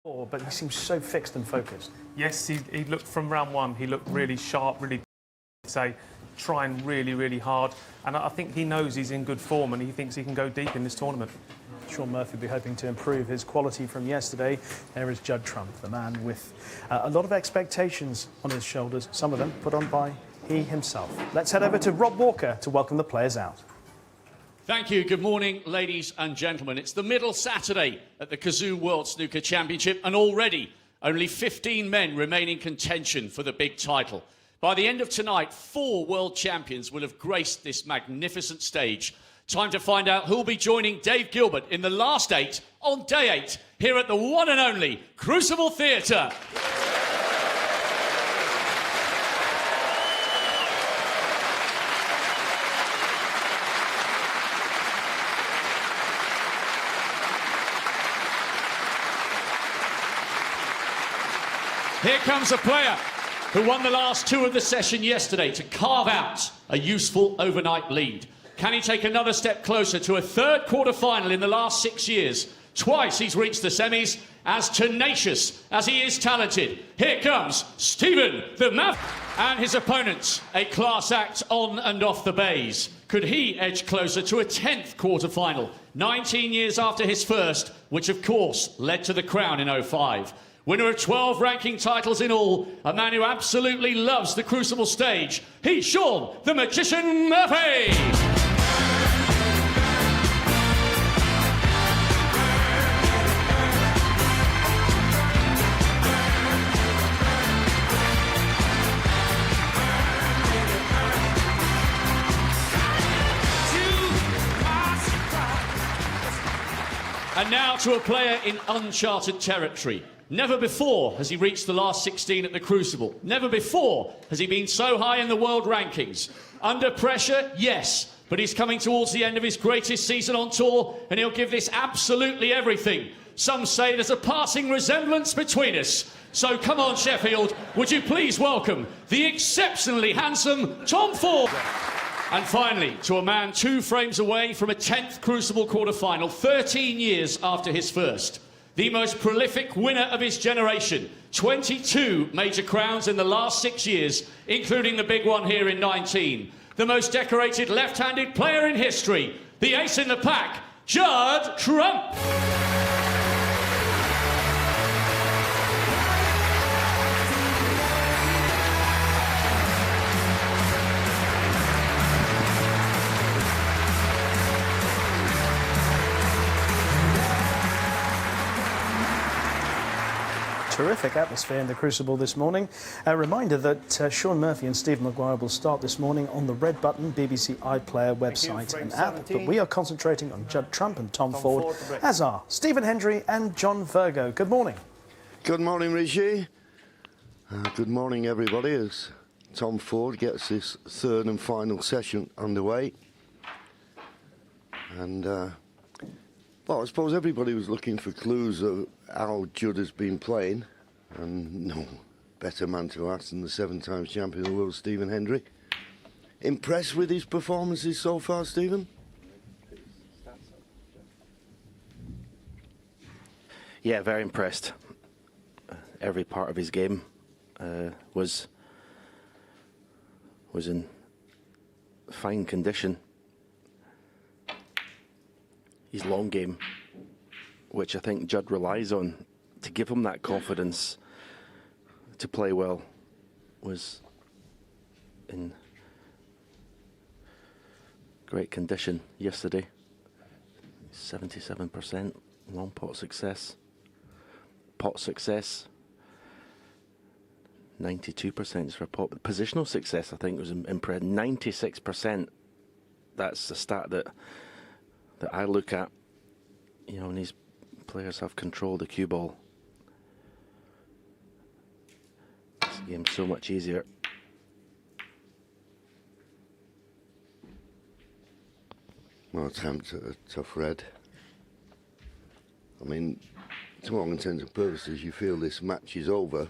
But he seems so fixed and focused. Yes, he looked from round one, he looked really sharp, really, trying really hard. And I think he knows he's in good form and he thinks he can go deep in this tournament. Sean Murphy will be hoping to improve his quality from yesterday. There is Judd Trump, the man with a lot of expectations on his shoulders, some of them put on by he himself. Let's head over to Rob Walker to welcome the players out. Thank you. Good morning, ladies and gentlemen. It's the middle Saturday at the Kazoo World Snooker Championship, and already only 15 men remain in contention for the big title. By the end of tonight, 4 world champions will have graced this magnificent stage. Time to find out who'll be joining Dave Gilbert in the last 8 on day 8 here at the one and only Crucible Theatre. Here comes a player who won the last 2 of the session yesterday to carve out a useful overnight lead. Can he take another step closer to a 3rd quarter-final in the last 6 years? Twice he's reached the semis, as tenacious as he is talented. Here comes Stephen the Mav, and his opponents, a class act on and off the bays. Could he edge closer to a 10th quarter-final, 19 years after his first, which of course led to the crown in 05? Winner of 12 ranking titles in all, a man who absolutely loves the Crucible stage. He's Sean the Magician Murphy. And now to a player in uncharted territory. Never before has he reached the last 16 at the Crucible. Never before has he been so high in the world rankings. Under pressure, yes, but he's coming towards the end of his greatest season on tour, and he'll give this absolutely everything. Some say there's a passing resemblance between us. So come on, Sheffield, would you please welcome the exceptionally handsome Tom Ford. And finally, to a man 2 frames away from a 10th Crucible quarter-final, 13 years after his first. The most prolific winner of his generation, 22 major crowns in the last 6 years, including the big one here in 19. The most decorated left-handed player in history, the ace in the pack, Judd Trump. Terrific atmosphere in the Crucible this morning. A reminder that Sean Murphy and Steve Maguire will start this morning on the Red Button BBC iPlayer website and app, but we are concentrating on Judd Trump and Tom Ford, as are Stephen Hendry and John Virgo. Good morning. Good morning, Rishi. Good morning, everybody, as Tom Ford gets this 3rd and final session underway. And, well, I suppose everybody was looking for clues of how Judd has been playing, and no better man to ask than the 7-time champion of the world, Stephen Hendry. Impressed with his performances so far, Stephen? Yeah, very impressed. Every part of his game was in fine condition. His long game, which I think Judd relies on to give him that confidence to play well, was in great condition yesterday. 77% long pot success. Pot success, 92% for pot. Positional success, I think, was impressive. 96%. That's the stat that I look at. You know, when these players have control of the cue ball, this game's so much easier. Well, attempt at a tough red. I mean, to all intents and purposes, you feel this match is over,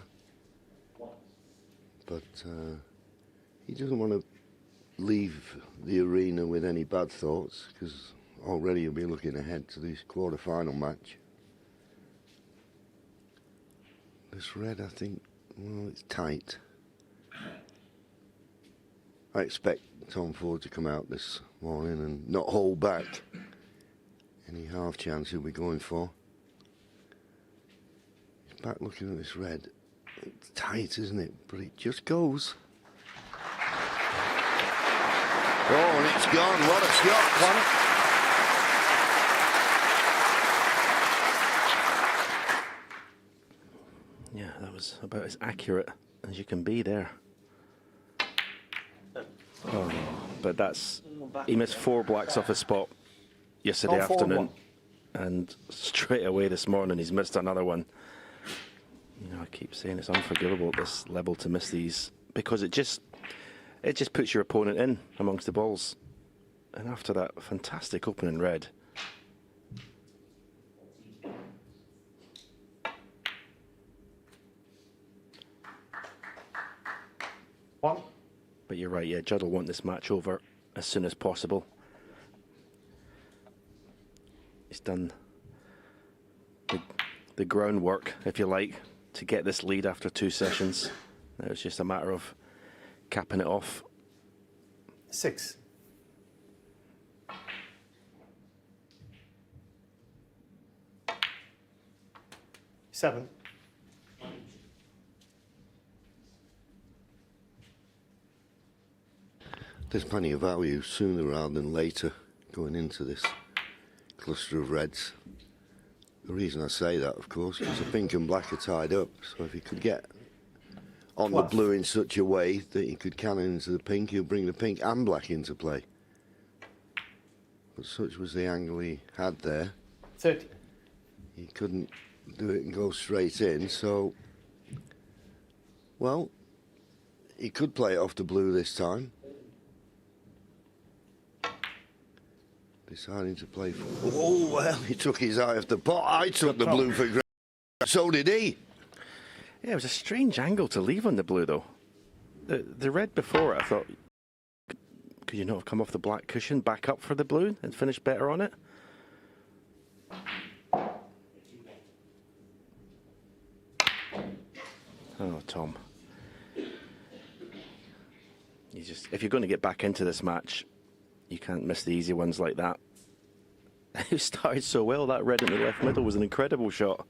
but he doesn't want to leave the arena with any bad thoughts, because already you'll be looking ahead to this quarter-final match. This red, I think, well, it's tight. I expect Tom Ford to come out this morning and not hold back any half chance he'll be going for. He's back looking at this red. It's tight, isn't it? But it just goes. Oh, and it's gone. What a shot. Yeah, that was about as accurate as you can be there. Oh, but that's... He missed 4 blacks off his spot yesterday afternoon. And straight away this morning he's missed another one. You know, I keep saying it's unforgivable at this level to miss these, because it just puts your opponent in amongst the balls. And after that fantastic opening red, but you're right, yeah, Judd will want this match over as soon as possible. He's done the groundwork, if you like, to get this lead after 2 sessions. Now it's just a matter of capping it off. 6. 7. There's plenty of value sooner rather than later going into this cluster of reds. The reason I say that, of course, is the pink and black are tied up. So if he could get on the blue in such a way that he could cannon into the pink, he'll bring the pink and black into play. But such was the angle he had there. 30. He couldn't do it and go straight in, so... Well, he could play it off the blue this time. Deciding to play for... Oh, well, he took his eye off the pot. I took the blue for granted. So did he. Yeah, it was a strange angle to leave on the blue, though. The red before it, I thought, could you not have come off the black cushion, back up for the blue, and finish better on it? Oh, Tom. If you're going to get back into this match, you can't miss the easy ones like that. It started so well. That red in the left middle was an incredible shot.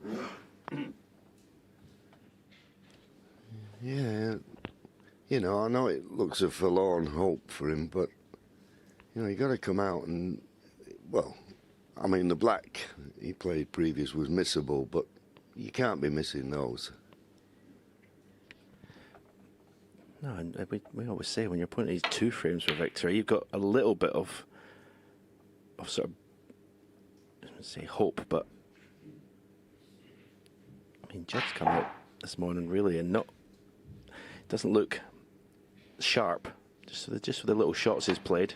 Yeah, you know, I know it looks a forlorn hope for him, but, you know, you got to come out and, well, I mean, the black he played previous was missable, but you can't be missing those. No, and we always say when you're putting these 2 frames for victory, you've got a little bit of sort of, I wouldn't say hope, but I mean, Judd's come out this morning really and doesn't look sharp. Just with the little shots he's played.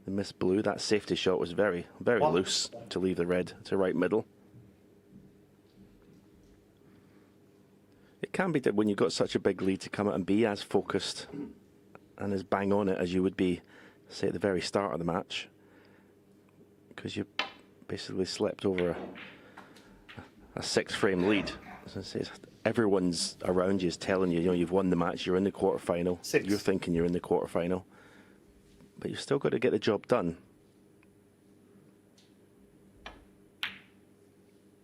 The missed blue, that safety shot was very, very loose to leave the red to right middle. It can be that when you've got such a big lead to come out and be as focused and as bang on it as you would be, say, at the very start of the match, because you basically slept over a 6-frame lead. As I say, everyone's around you is telling you, you know, you've won the match, you're in the quarterfinal. 6. You're thinking you're in the quarterfinal, but you've still got to get the job done.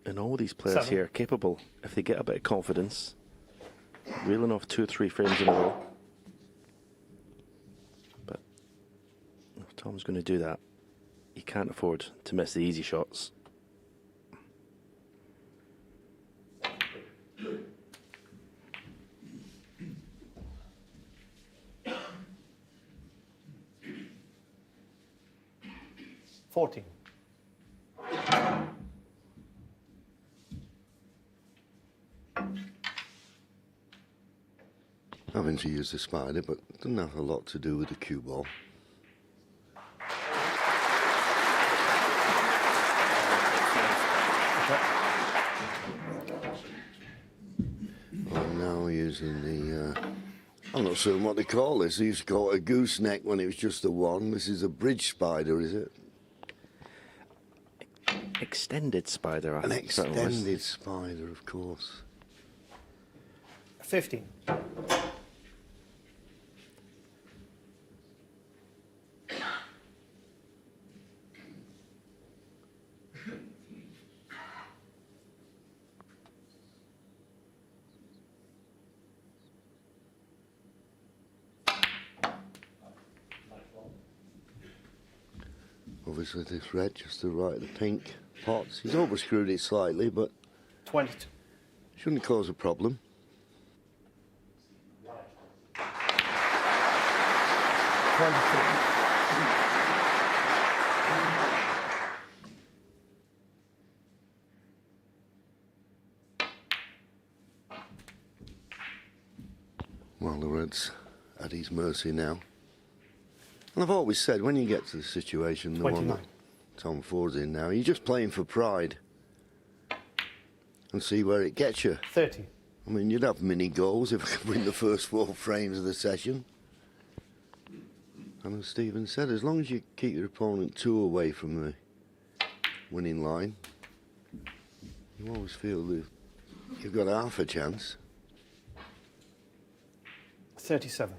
And all these players 7. here are capable, if they get a bit of confidence, reeling off 2 or 3 frames in a row. But if Tom's going to do that, he can't afford to miss the easy shots. $14. Having to use the spider, but doesn't have a lot to do with the cue ball. I'm now using the, I'm not sure what they call this. They used to call it a gooseneck when it was just a 1. This is a bridge spider, is it? Extended spider, I An think. extended spider, of course. 15. Obviously this red just to the right of the pink pots. He's overscrewed it slightly, but 22. shouldn't cause a problem. 23. Well, the red's at his mercy now. And I've always said, when you get to the situation, the one 29. that Tom Ford's in now, you're just playing for pride and see where it gets you. 30. I mean, you'd have mini goals if I could win the first 4 frames of the session. And as Stephen said, as long as you keep your opponent 2 away from the winning line, you always feel that you've got half a chance. 37.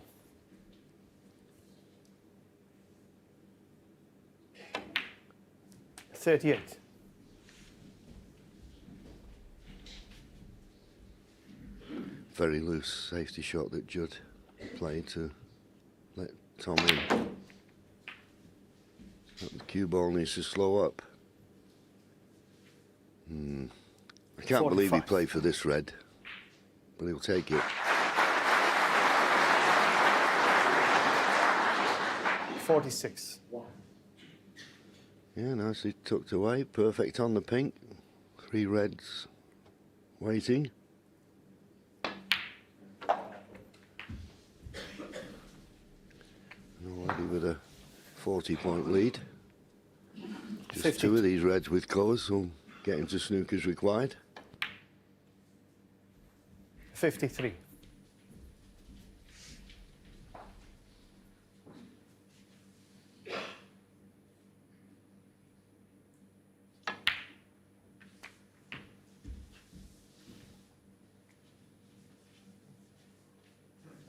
38. Very loose safety shot that Judd played to let Tom in. But the cue ball needs to slow up. I can't believe he 45. played for this red, but he'll take it. 46. Yeah, nicely tucked away. Perfect on the pink. 3 reds waiting. And already with a 40-point lead. Just 50. 2 of these reds with colours will get into snookers required. 53.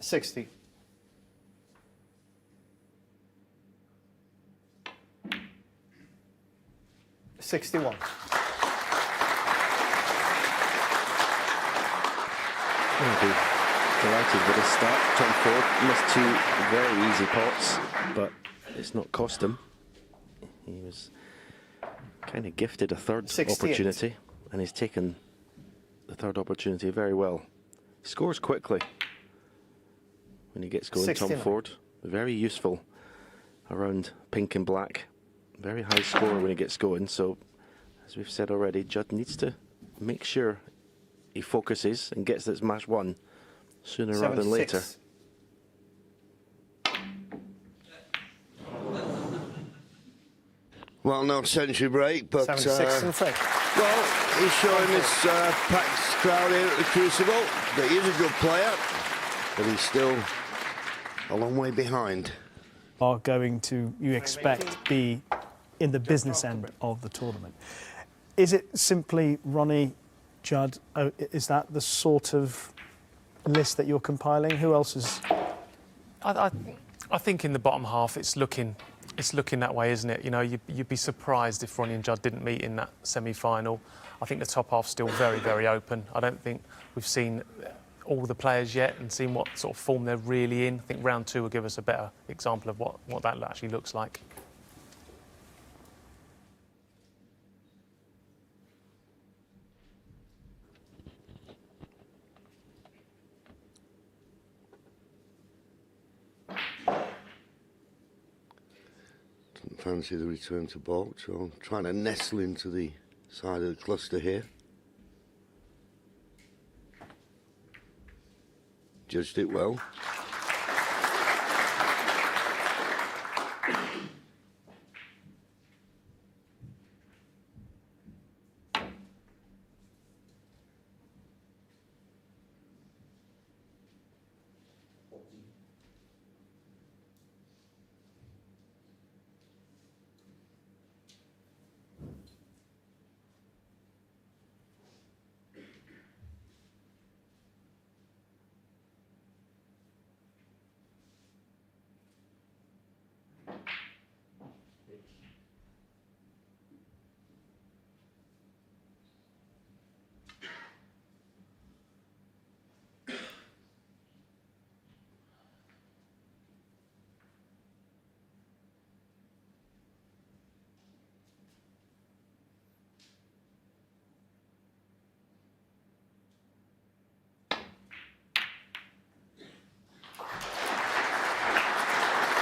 60. 61. I'll be delighted with his start. Tom Ford missed 2 very easy pots, but it's not cost him. He was kind of gifted a 3rd 68. opportunity, and he's taken the 3rd opportunity very well. He scores quickly when he gets going. 69. Tom Ford, very useful around pink and black. Very high score when he gets going. So, as we've said already, Judd needs to make sure he focuses and gets this match won sooner rather than later. 76. Well, no century break, but 76 in front. well, he's showing this packed crowd here at the Crucible that he is a good player, but he's still a long way behind. Are going to, you expect, be in the business end of the tournament. Is it simply Ronnie, Judd? Is that the sort of list that you're compiling? Who else is? I think in the bottom half it's looking that way, isn't it? You know, you'd be surprised if Ronnie and Judd didn't meet in that semi-final. I think the top half's still very, very open. I don't think we've seen all the players yet and seen what sort of form they're really in. I think round 2 will give us a better example of what that actually looks like. Doesn't fancy the return to baulk, so I'm trying to nestle into the side of the cluster here. Judged it well.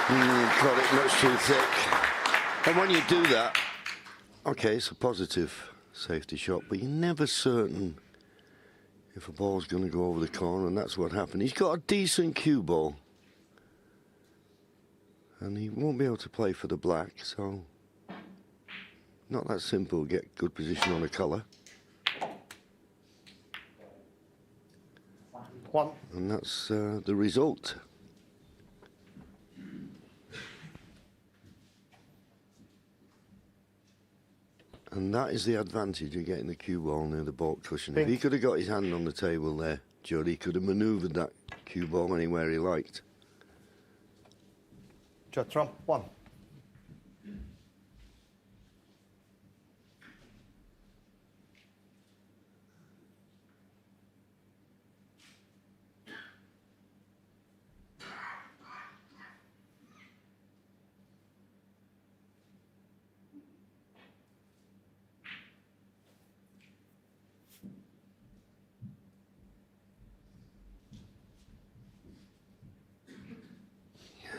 Got it much too thick. And when you do that, okay, it's a positive safety shot, but you're never certain if a ball's going to go over the corner, and that's what happened. He's got a decent cue ball, and he won't be able to play for the black, so not that simple. Get good position on a colour. 1. And that's the result. And that is the advantage of getting the cue ball near the baulk cushion. If he could have got his hand on the table there, Judd, he could have manoeuvred that cue ball anywhere he liked. Judd Trump, 1.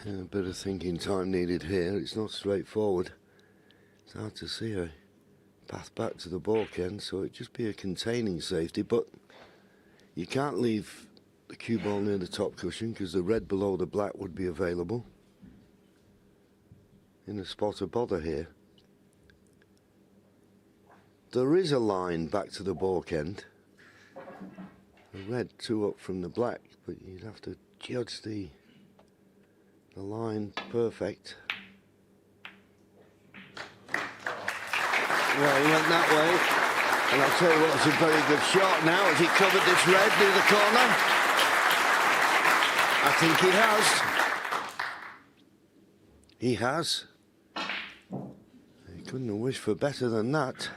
A bit of thinking time needed here. It's not straightforward. It's hard to see a path back to the baulk end, so it'd just be a containing safety, but you can't leave the cue ball near the top cushion because the red below the black would be available in a spot of bother here. There is a line back to the baulk end. The red 2 up from the black, but you'd have to judge the line perfect. Well, he went that way, and I'll tell you what, it's a very good shot now as he covered this red near the corner. I think he has. He has. He couldn't have wished for better than that.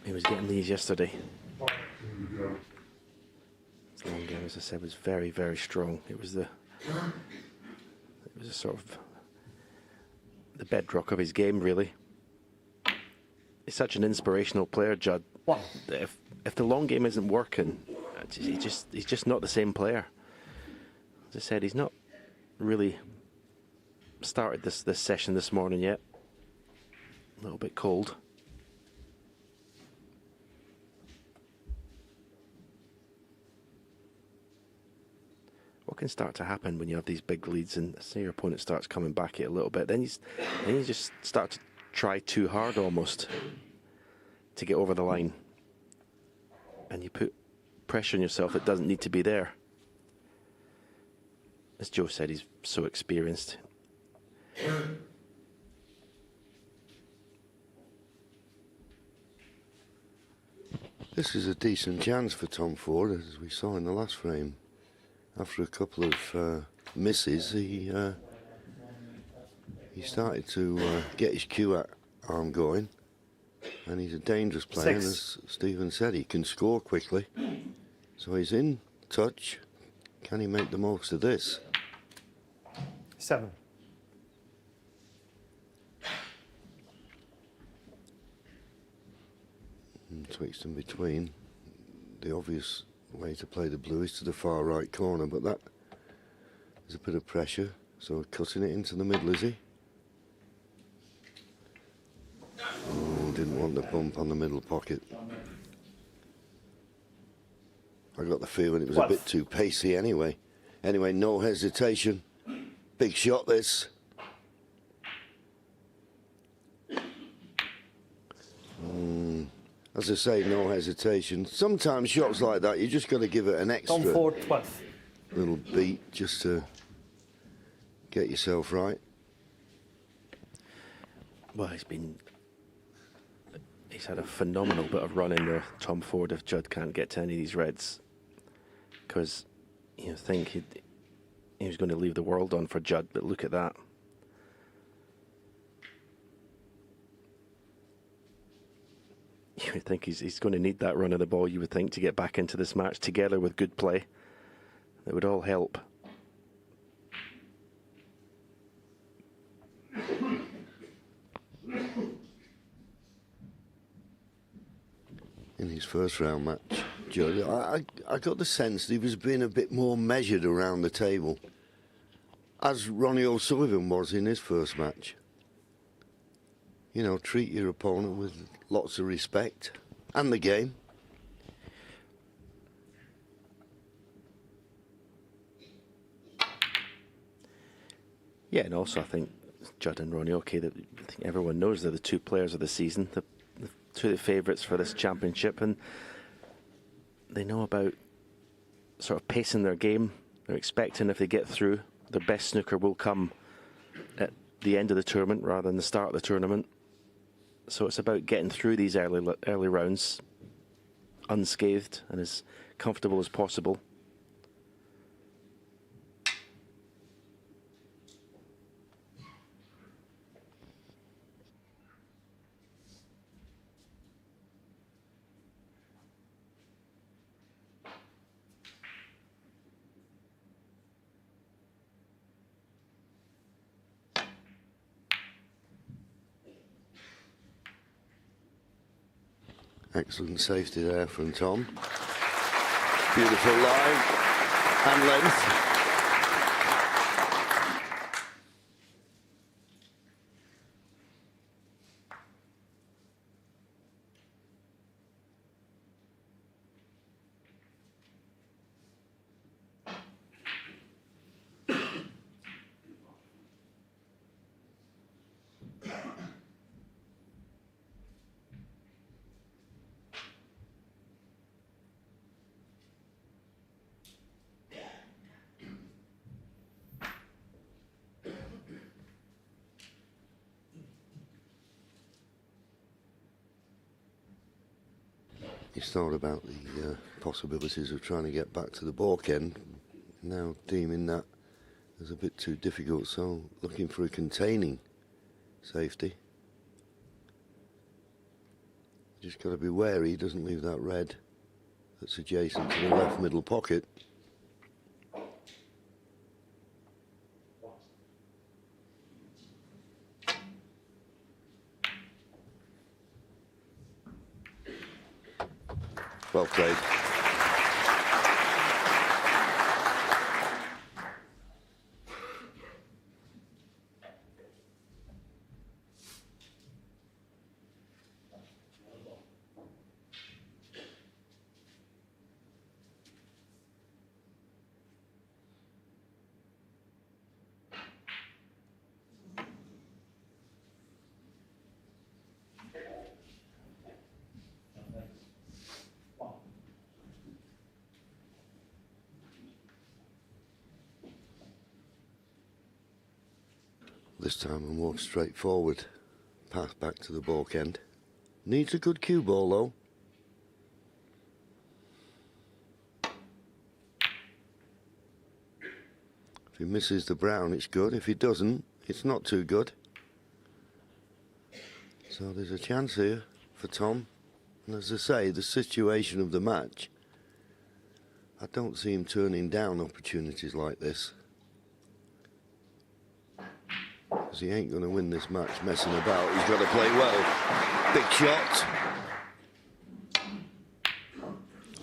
He was getting these yesterday. His long game, as I said, was very, very strong. It was a sort of the bedrock of his game, really. He's such an inspirational player, Judd. That if the long game isn't working, he's just not the same player. As I said, he's not really started this session this morning yet. A little bit cold. What can start to happen when you have these big leads and say your opponent starts coming back it a little bit, then you just start to try too hard almost to get over the line, and you put pressure on yourself that doesn't need to be there. As Joe said, he's so experienced. This is a decent chance for Tom Ford, as we saw in the last frame. After a couple of misses, he started to get his cue arm going, and he's a dangerous player. And as Stephen said, he can score quickly, so he's in touch. Can he make the most of this? 7. Twixt in between. The obvious way to play the blue is to the far right corner, but that is a bit of pressure, so cutting it into the middle, is he? Oh, didn't want the bump on the middle pocket. I got the feeling it was a bit too pacey anyway. Anyway, no hesitation. Big shot this. As I say, no hesitation. Sometimes shots like that, you just got to give it an extra Tom Ford, 12th. little beat just to get yourself right. Well, he's had a phenomenal bit of running there, Tom Ford, if Judd can't get to any of these reds. Because you think he was going to leave the world on for Judd, but look at that. You would think he's going to need that run of the ball, you would think, to get back into this match, together with good play. That would all help. In his first round match, Judd, I got the sense that he was being a bit more measured around the table, as Ronnie O'Sullivan was in his first match. You know, treat your opponent with lots of respect, and the game. Yeah, and also I think Judd and Ronnie, okay, I think everyone knows they're the two players of the season, the two of the favourites for this championship, and they know about sort of pacing their game. They're expecting if they get through, their best snooker will come at the end of the tournament rather than the start of the tournament. So it's about getting through these early rounds unscathed and as comfortable as possible. Excellent safety there from Tom. Beautiful line and length. He's thought about the possibilities of trying to get back to the balk end, now deeming that as a bit too difficult, so looking for a containing safety. Just got to be wary he doesn't leave that red that's adjacent to the left middle pocket. Well played. This time a more straightforward path back to the balk end. Needs a good cue ball though. If he misses the brown, it's good. If he doesn't, it's not too good. So there's a chance here for Tom. And as I say, the situation of the match, I don't see him turning down opportunities like this. Because he ain't going to win this match messing about. He's got to play well. Big shot.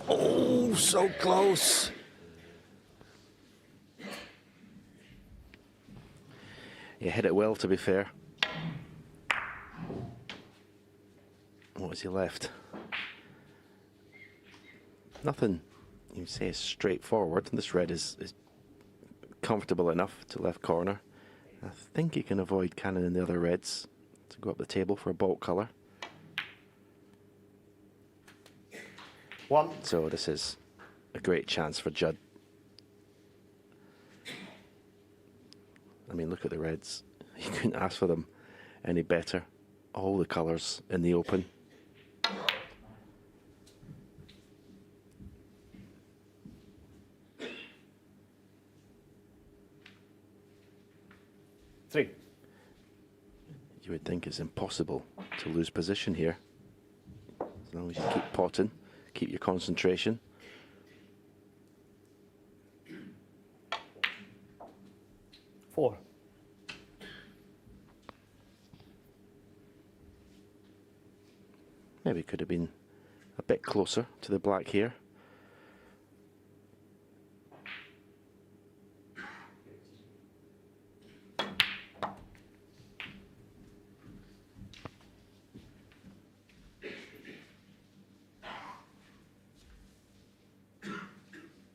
Oh, so close. He hit it well, to be fair. What was he left? Nothing, you say, is straightforward. This red is comfortable enough to left corner. I think he can avoid cannoning the other reds to go up the table for a bulk colour. One. So this is a great chance for Judd. I mean, look at the reds. You couldn't ask for them any better. All the colours in the open. 3. You would think it's impossible to lose position here. As long as you keep potting, keep your concentration. Four. Maybe could have been a bit closer to the black here.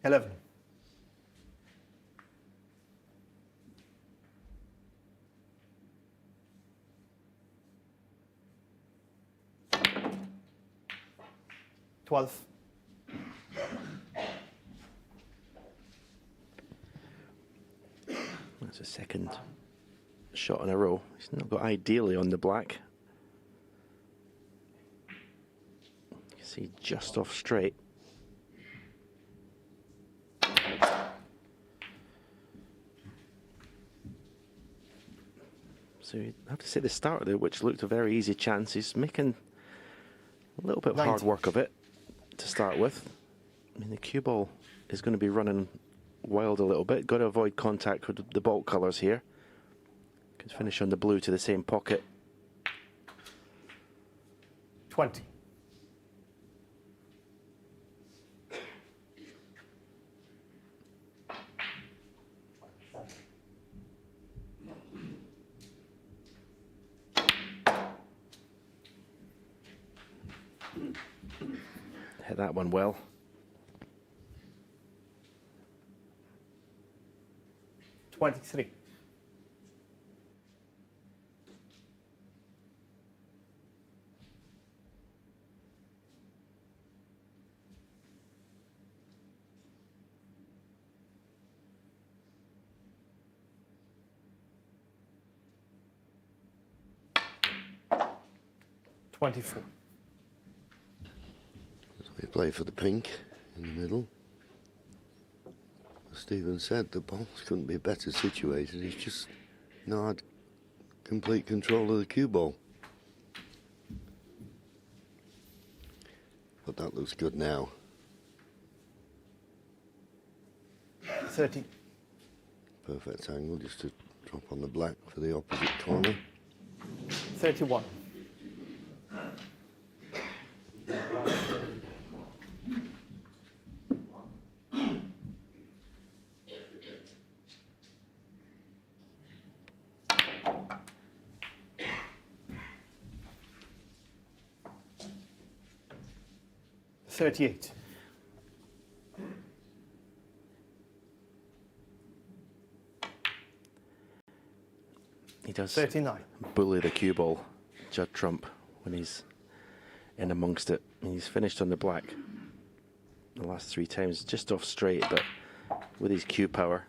Eleven. $12. That's a second shot in a row. He's not got ideally on the black. You can see just off straight. So you have to say the start there, which looked a very easy chance. He's making a little bit of hard work of it to start with. I mean, the cue ball is going to be running wild a little bit. Got to avoid contact with the baulk colours here. Can finish on the blue to the same pocket. 20. Hit that one well. $23. $24. We play for the pink in the middle. As Stephen said, the balls couldn't be better situated. He's just not had complete control of the cue ball. But that looks good now. 30. Perfect angle just to drop on the black for the opposite corner. 31. $38. He does 39. bully the cue ball, Judd Trump, when he's in amongst it. And he's finished on the black the last 3 times, just off straight, but with his cue power,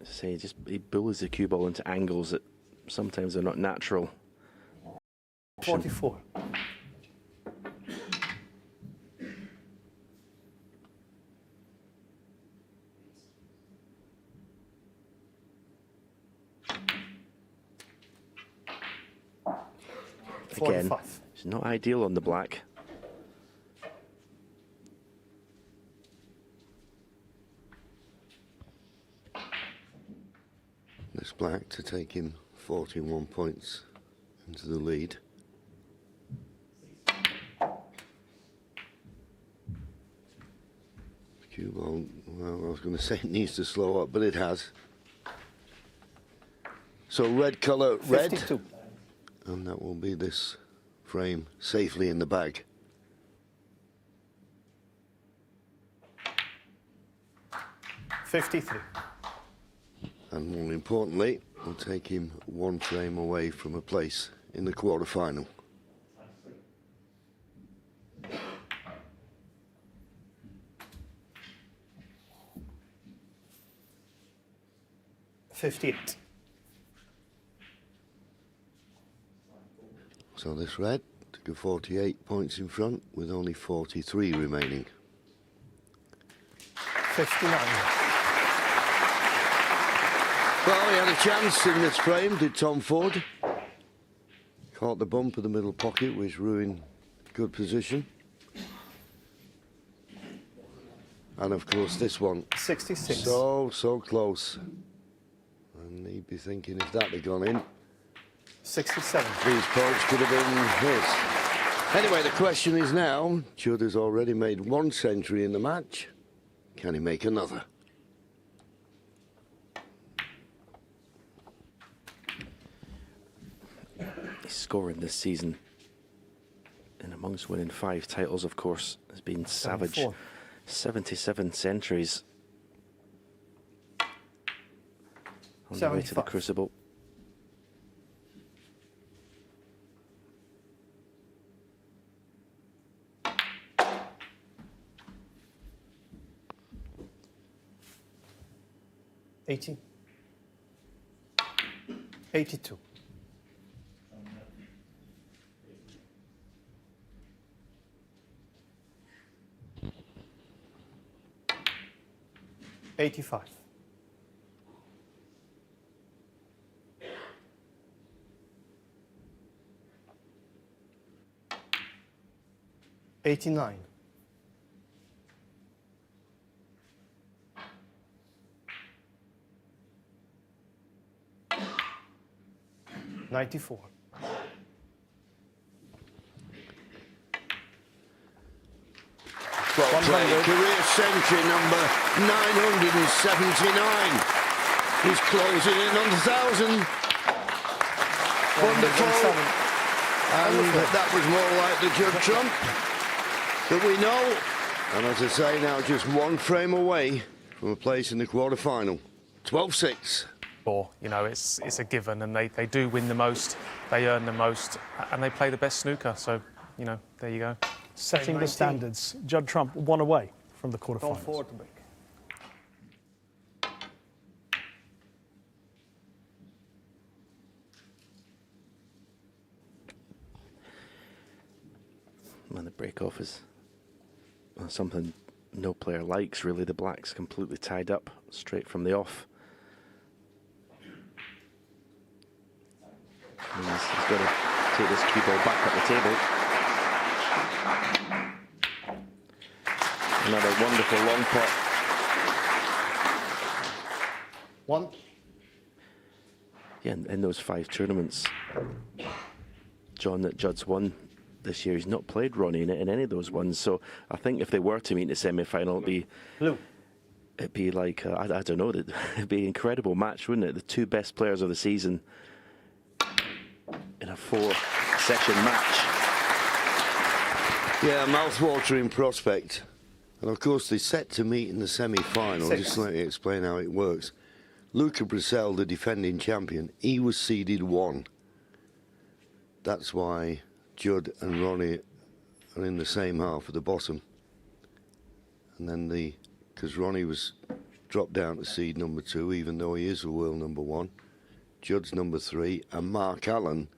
say he bullies the cue ball into angles that sometimes are not natural. 44. Again, 45. it's not ideal on the black. This black to take him 41 points into the lead. Cue ball, well, I was going to say it needs to slow up, but it has. So red colour, red. 52. And that will be this frame safely in the bag. $53. And more importantly, will take him 1 frame away from a place in the quarter-final. $58. So this red took 48 points in front with only 43 remaining. 59. Well, he had a chance in this frame, did Tom Ford. Caught the bump of the middle pocket, which ruined good position. And of course this one. 66. So close. And he'd be thinking if that had gone in, 67. these points could have been his. Anyway, the question is now, Judd has already made 1 century in the match. Can he make another? His scoring this season, and amongst winning 5 titles, of course, has been savage. 74. 77 centuries on the way to the 75. Crucible. $80. 82. $85. 89. 94. Well played. Career century number 979. He's closing in on 1,000. Wonderful. And that was more like the Judd Trump that we know. And as I say, now just 1 frame away from a place in the quarter-final. 12-6. Or, you know, it's a given, and they do win the most, they earn the most, and they play the best snooker. So, you know, there you go. Setting the 19. standards. Judd Trump 1 away from the Tom quarterfinals. Ford to break. When the break-off is something no player likes, really. The black's completely tied up straight from the off. He's got to take this cue ball back up the table. Another wonderful long pot. 1. Yeah, in those 5 tournaments, John, that Judd's won this year, he's not played Ronnie in any of those ones. So I think if they were to meet in the semi-final, Blue. it'd be like, I don't know, it'd be an incredible match, wouldn't it? The 2 best players of the season in a 4-session match. Yeah, mouth-watering prospect. And of course, they're set to meet in the semi-final. 6. Just to let me explain how it works. Luca Brissell, the defending champion, he was seeded 1. That's why Judd and Ronnie are in the same half at the bottom. And then because Ronnie was dropped down to seed number 2, even though he is a world number 1. Judd's number 3, and Mark Allen,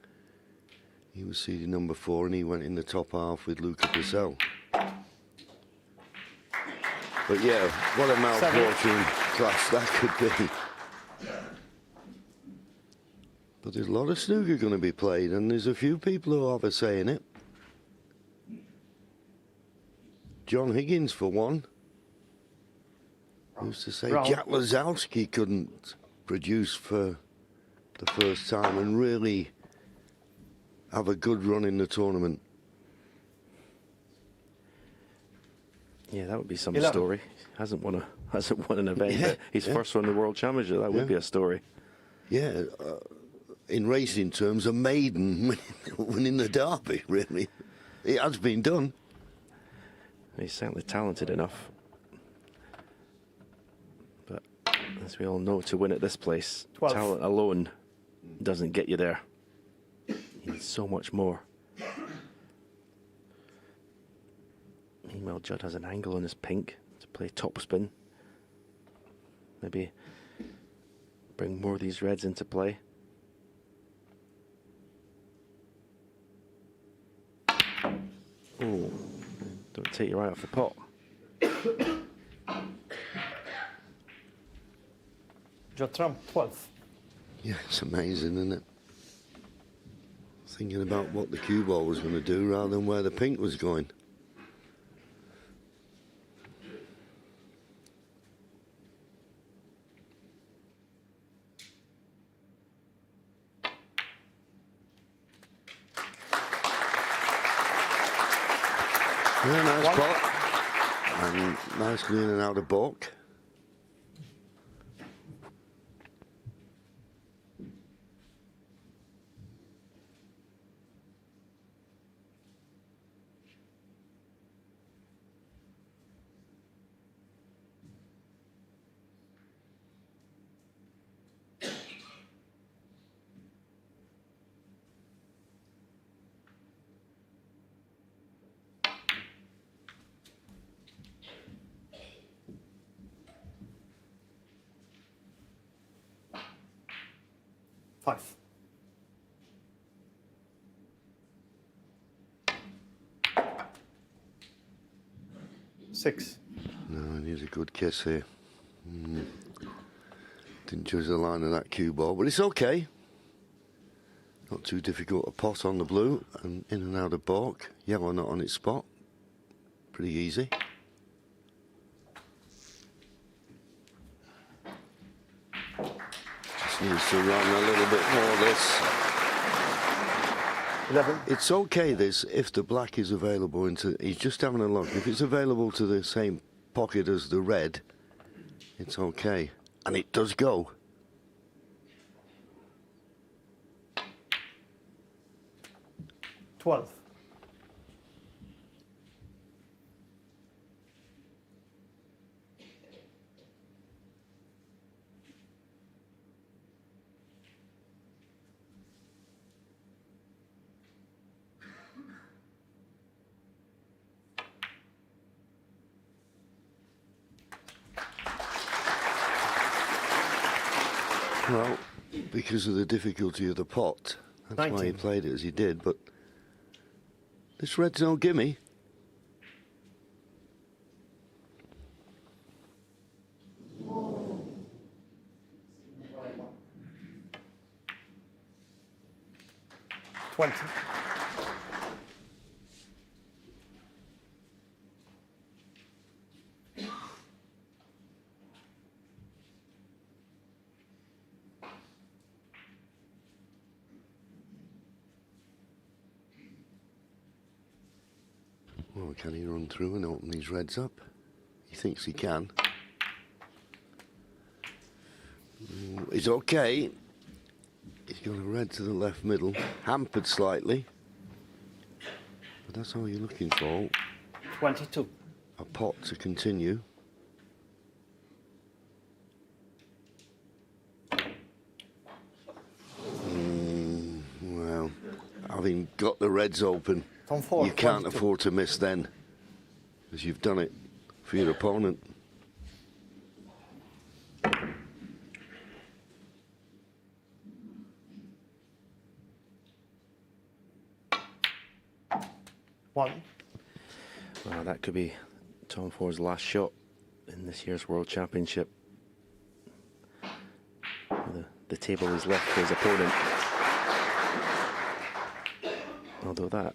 he was seeded number 4, and he went in the top half with Luca Brissell. But yeah, what a mouth-watering clash that could be. But there's a lot of snooker going to be played, and there's a few people who have a say in it. John Higgins, for one. Used to say Jack Lazowski couldn't produce for the first time and really have a good run in the tournament. Yeah, that would be some 11. story. Hasn't won an event, but his first one in the World Championship. That would be a story. Yeah, in racing terms, a maiden winning the Derby, really. It has been done. He's certainly talented enough. But as we all know, to win at this place, 12. talent alone doesn't get you there. You need so much more. Meanwhile, Judd has an angle on his pink to play topspin. Maybe bring more of these reds into play. Oh, don't take your eye off the pot. Judd Trump, 12. Yeah, it's amazing, isn't it? Thinking about what the cue ball was going to do rather than where the pink was going. Yeah, nice pot. And nicely in and out of balk. Five. Six. No, he needs a good kiss here. Didn't choose the line of that cue ball, but it's okay. Not too difficult. A pot on the blue and in and out of balk. Yellow not on its spot. Pretty easy. Just needs to run a little bit more of this. 11. It's okay this if the black is available into, he's just having a look. If it's available to the same pocket as the red, it's okay. And it does go. $12. Well, because of the difficulty of the pot, that's why he 19. played it as he did, but this red's no gimme. $20. Well, can he run through and open these reds up? He thinks he can. He's okay. He's got a red to the left middle, hampered slightly. But that's all you're looking for. 22. A pot to continue. Well, having got the reds open, Tom four, you can't 22. afford to miss then, because you've done it for your opponent. One. Well, that could be Tom Ford's last shot in this year's World Championship. The table is left for his opponent. Although that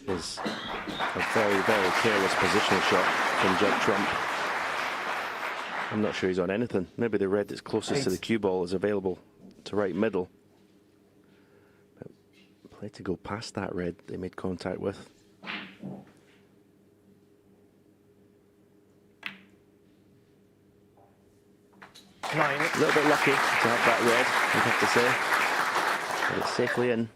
is a very, very careless positional shot from Judd Trump. I'm not sure he's on anything. Maybe the red that's closest to the cue ball is available to right middle. But play to go past that red they made contact with. Nine. A little bit lucky to have that red, I'd have to say. But it's safely in.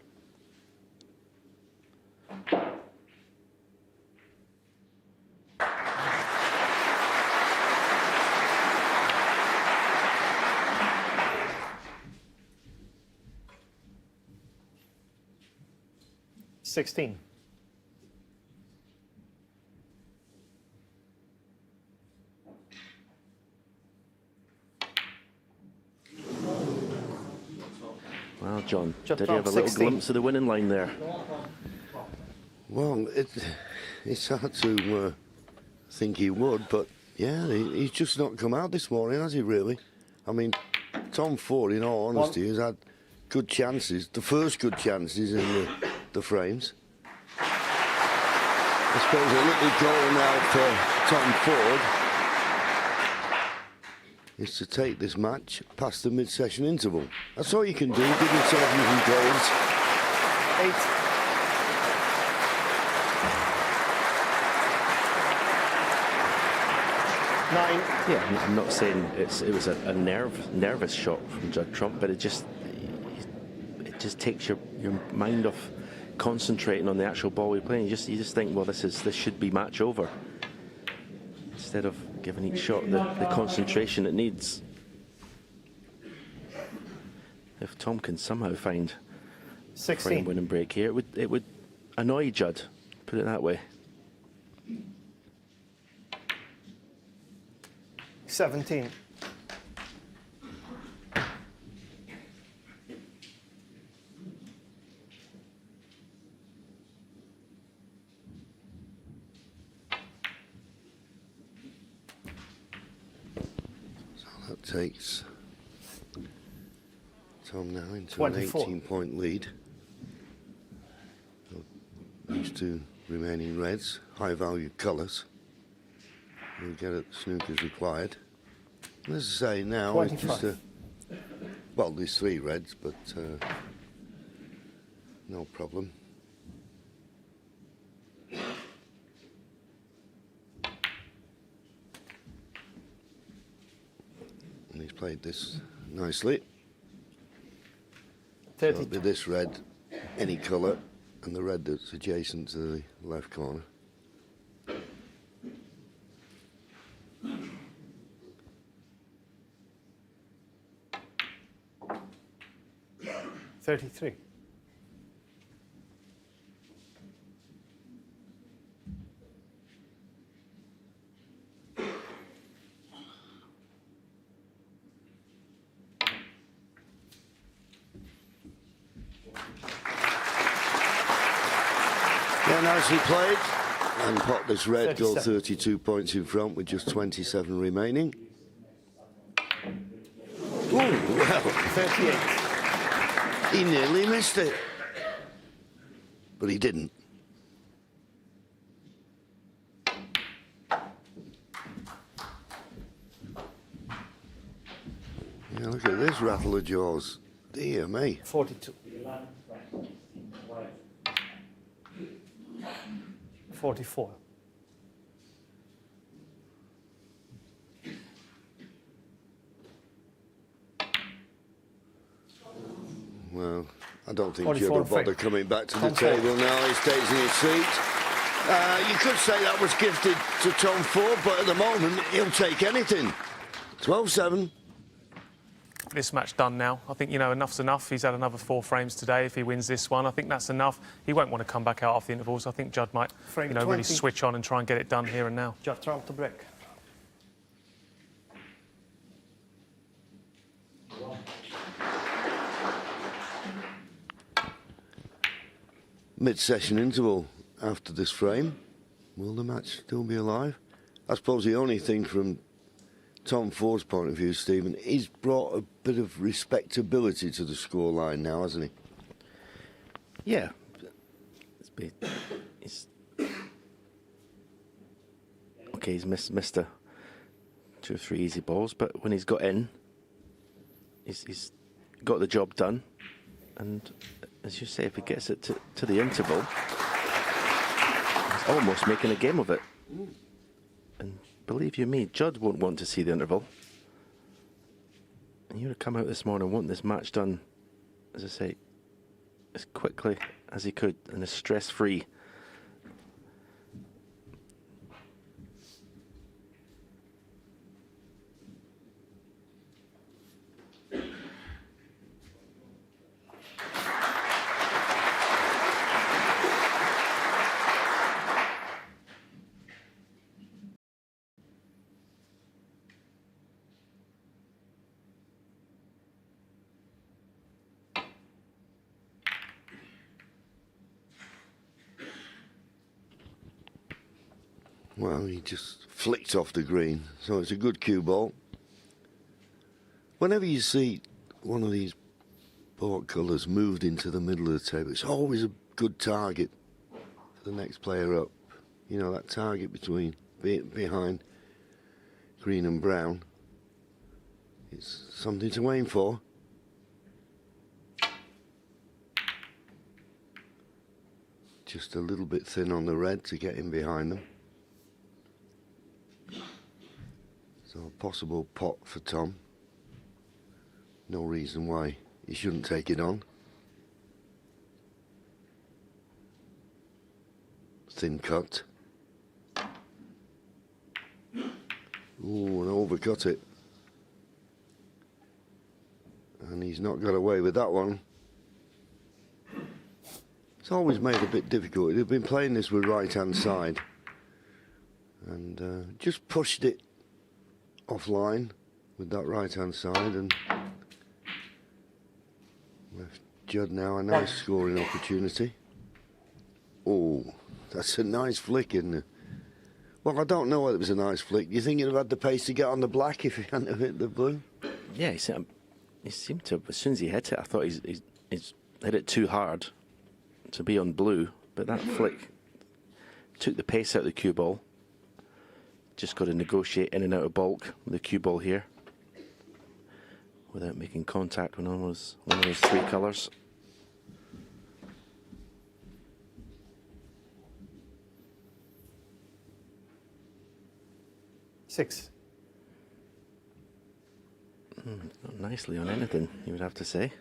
$16. Well, John, Judd did you have a Trump, little 16. glimpse of the winning line there? Well, it's hard to think he would, but yeah, he's just not come out this morning, has he really? I mean, Tom Ford, in all honesty, has had good chances, the first good chances in the frames. I suppose a little goal now for Tom Ford is to take this match past the mid-session interval. That's all you can do, give yourself even goals. 8. Nine. Yeah, I'm not saying it was a nervous shot from Judd Trump, but it just takes your mind off concentrating on the actual ball you're playing. You just think, well, this should be match over, instead of giving each shot the concentration it needs. If Tom can somehow find 16. frame winning break here, it would annoy Judd, put it that way. 17. That takes Tom now into 24. an 18-point lead. These two remaining reds, high-value colours. We'll get it snooker's required. And as I say, now 25. it's just well, there's 3 reds, but no problem. And he's played this nicely. 32. So it'll be this red, any colour, and the red that's adjacent to the left corner. 33. Yeah, nicely played. And pot this red, go 37. 32 points in front with just 27 remaining. Oh, well, 38. he nearly missed it. But he didn't. Yeah, look at this rattle of jaws. Dear me. 42. 44. Well, I don't think 44 Judd will bother fake. coming back to the Tom Ford. table now. He stays in his seat. You could say that was gifted to Tom Ford, but at the moment, he'll take anything. 12-7. This match done now. I think, you know, enough's enough. He's had another 4 frames today. If he wins this one, I think that's enough. He won't want to come back out after the intervals. I think Judd might, Frame you know, really 20. switch on and try and get it done here and now. Judd Trump to break. Mid-session interval after this frame. Will the match still be alive? I suppose the only thing from Tom Ford's point of view, Stephen, he's brought a bit of respectability to the scoreline now, hasn't he? Yeah. Okay, he's missed 2 or 3 easy balls, but when he's got in, he's got the job done. And as you say, if he gets it to the interval, he's almost making a game of it. And believe you me, Judd won't want to see the interval. And you would have come out this morning wanting this match done, as I say, as quickly as he could and as stress-free. Well, he just flicked off the green, so it's a good cue ball. Whenever you see one of these portcullis moved into the middle of the table, it's always a good target for the next player up. You know, that target behind green and brown. It's something to aim for. Just a little bit thin on the red to get in behind them. So a possible pot for Tom. No reason why he shouldn't take it on. Thin cut. Ooh, and overcut it. And he's not got away with that one. It's always made it a bit difficult. He'd been playing this with right-hand side. And just pushed it offline with that right-hand side and left Judd now a nice scoring opportunity. Oh, that's a nice flick, isn't it? Well, I don't know whether it was a nice flick. Do you think he'd have had the pace to get on the black if he hadn't have hit the blue? Yeah, he seemed to, as soon as he hit it, I thought he's hit it too hard to be on blue, but that flick took the pace out of the cue ball. Just got to negotiate in and out of bulk with the cue ball here without making contact with one of those three colours. Six. Not nicely on anything, you would have to say.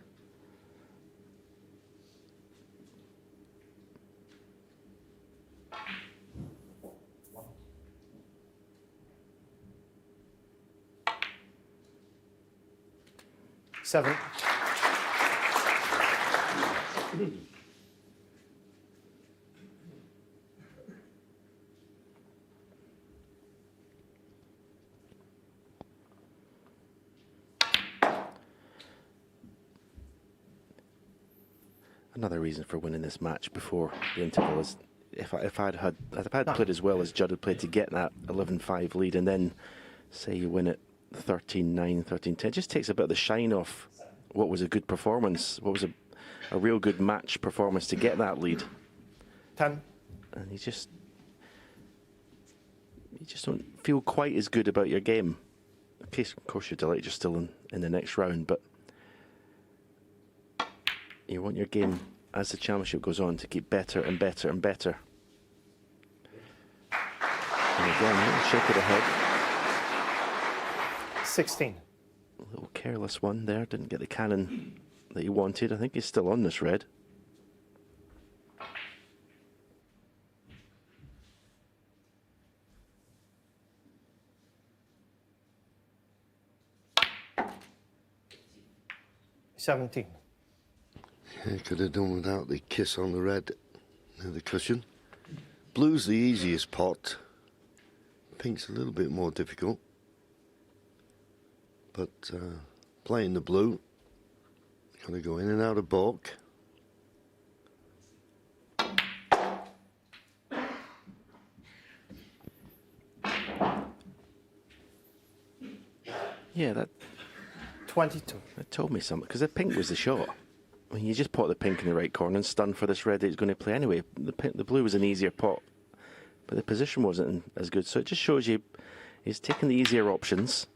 Seven. Another reason for winning this match before the interval is if I'd played as well as Judd had played to get that 11-5 lead, and then say you win it 13-9, 13-10, it just takes a bit of the shine off what was a good performance, what was a real good match performance to get that lead. 10. And you just don't feel quite as good about your game. Of course, you're delighted you're still in the next round, but you want your game, as the championship goes on, to keep better and better and better. And again, shake it ahead. 16. A little careless one there, didn't get the cannon that he wanted. I think he's still on this red. $17. Yeah, could have done without the kiss on the red near the cushion. Blue's the easiest pot. Pink's a little bit more difficult. But playing the blue, got to go in and out of balk. Yeah, that 22. told me something, because the pink was the shot. I mean, you just pot the pink in the right corner and stun for this red that he's going to play anyway. The blue was an easier pot, but the position wasn't as good. So it just shows you he's taking the easier options.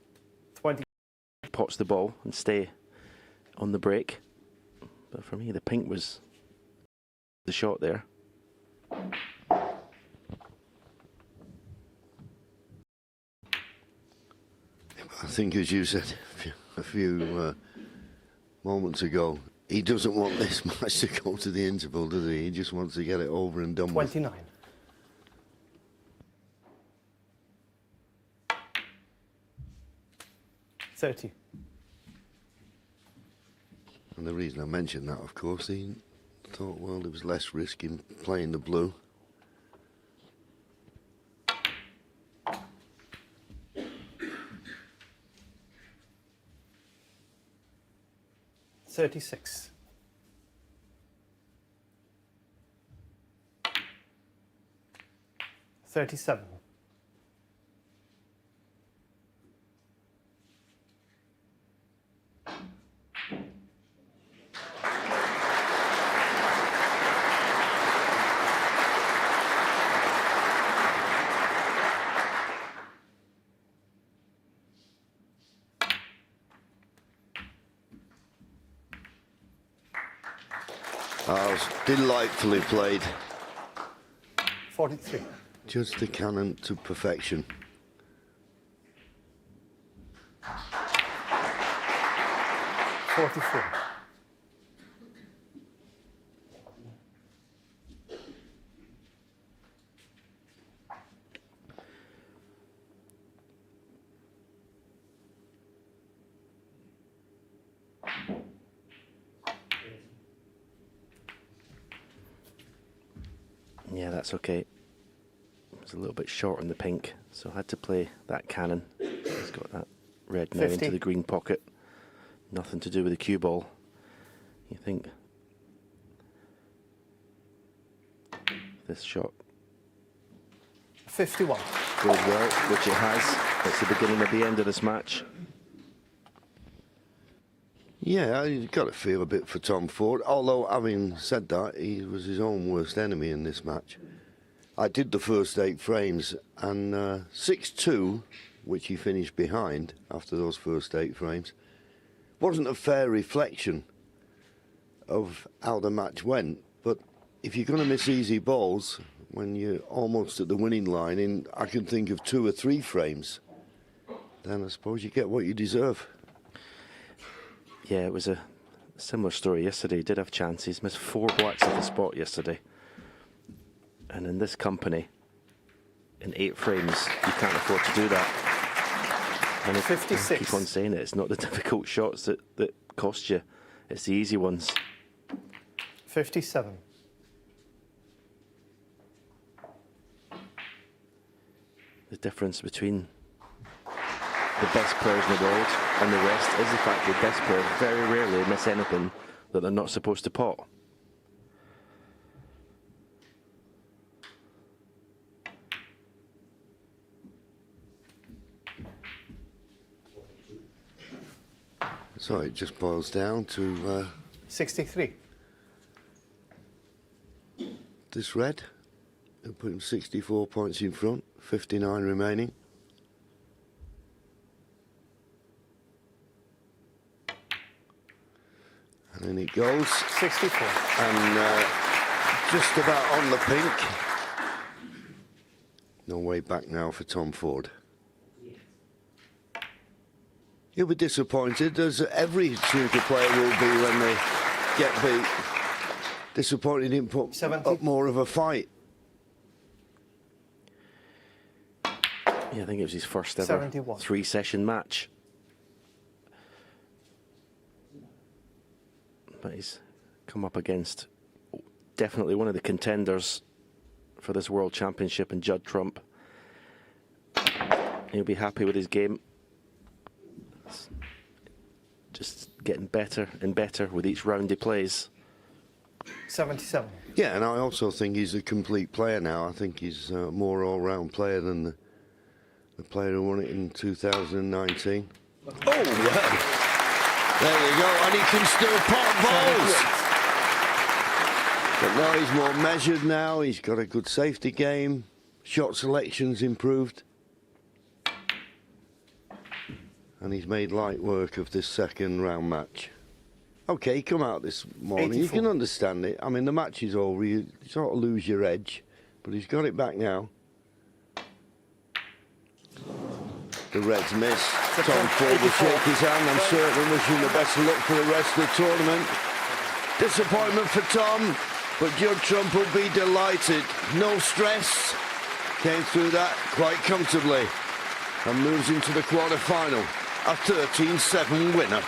20. Pots the ball and stay on the break. But for me, the pink was the shot there. I think, as you said a few moments ago, he doesn't want this match to go to the interval, does he? He just wants to get it over and done with. 29. $30. And the reason I mentioned that, of course, he thought, well, there was less risk in playing the blue. $36. $37. Oh, delightfully played. 43. Just the cannon to perfection. 44. Yeah, that's okay. It was a little bit short on the pink, so I had to play that cannon. He's got that red now 50. into the green pocket. Nothing to do with the cue ball. You think this shot 51. goes well, which it has. It's the beginning of the end of this match. Yeah, I got to feel a bit for Tom Ford. Although, having said that, he was his own worst enemy in this match. I did the first 8 frames, and 6-2, which he finished behind after those first 8 frames, wasn't a fair reflection of how the match went. But if you're going to miss easy balls when you're almost at the winning line in, I can think of 2 or 3 frames, then I suppose you get what you deserve. Yeah, it was a similar story yesterday. He did have chances, missed 4 blacks off the spot yesterday. And in this company, in 8 frames, you can't afford to do that. And 56. I keep on saying it, it's not the difficult shots that cost you, it's the easy ones. 57. The difference between the best players in the world and the rest is the fact that the best players very rarely miss anything that they're not supposed to pot. So it just boils down to 63. this red. They'll put him 64 points in front, 59 remaining. And in it goes. 64. And just about on the pink. No way back now for Tom Ford. He'll be disappointed, as every snooker player will be when they get beat. Disappointed he didn't put 70. up more of a fight. Yeah, I think it was his first ever 71. 3-session match. But he's come up against definitely one of the contenders for this World Championship in Judd Trump. He'll be happy with his game. It's just getting better and better with each round he plays. 77. Yeah, and I also think he's a complete player now. I think he's a more all-round player than the player who won it in 2019. Oh, well. There you go, and he can still pot balls. But now he's more measured now. He's got a good safety game. Shot selection's improved. And he's made light work of this second round match. Okay, he come out this morning. 84. You can understand it. I mean, the match is over. You sort of lose your edge. But he's got it back now. The Reds miss. Tom Ford will shake his hand. I'm certainly wishing the best of luck for the rest of the tournament. Disappointment for Tom, but Judd Trump will be delighted. No stress. Came through that quite comfortably and moves into the quarter-final. A 13-7 winner.